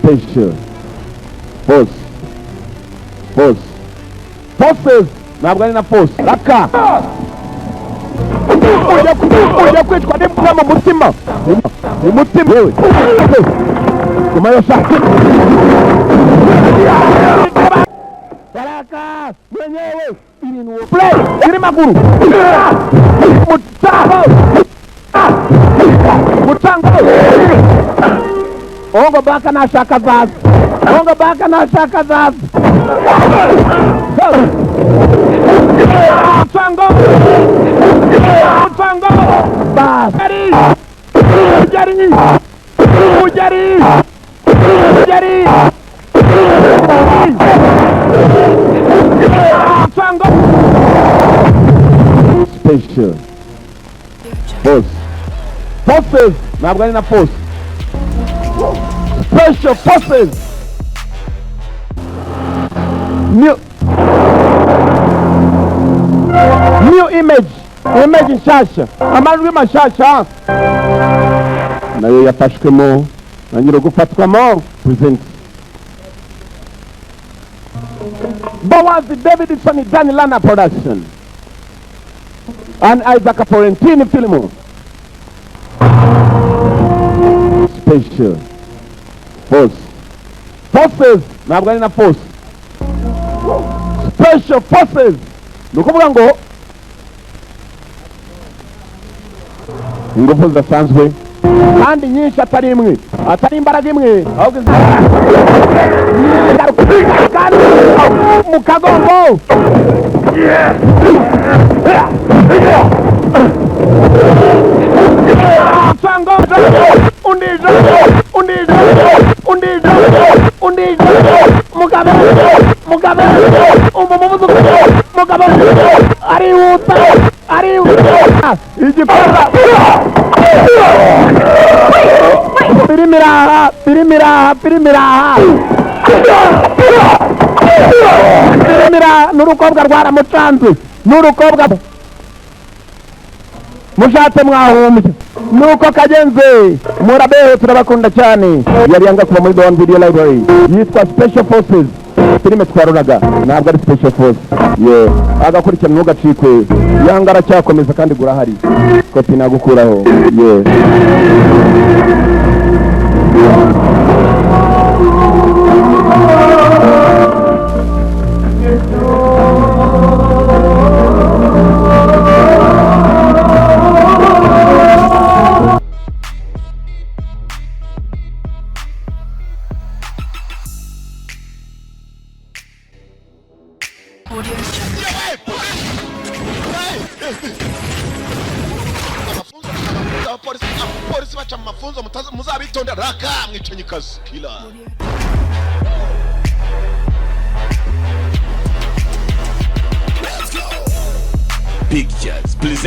special force forces ntabwo ari na force raka ujya kwitwa n'imvura mu mutima yewe kuma yo shaka raka mwenyewe ibintu play kiri maguru mutanga ongo baka na shaka zazi Tango bas Ujari Tango special forces ntabwo ari na force special forces new image nshasha amajwi mashasha nayo yafashwemo na nyiro gufatwamo present Bawazi Davidson Danilana production and Isaac Florentini film special forces ntabwo ari na force special forces nukuvuga ngo ingufu zidasanzwe kandi nyinshi atari imwe atari imbaraga imwe ahubwo kandi mu kagongo Tango undija mugabe mugabe ariuta igikorwa pirimira n'urukobwa rwaramucanze n'urukobwa mushatse mwahumbye nuko kagenze murabeho turabakunda cyane yari yanga kuba muri One Video Library yitwa Special Forces filime twaronaga ntabwo ari Special Force agakurikirana ntugacikwe yanga aracyakomeza kandi gurahari kopi nagukuraho Polisi bacha mafunzo muzabitondera raka mwicenyikazi kila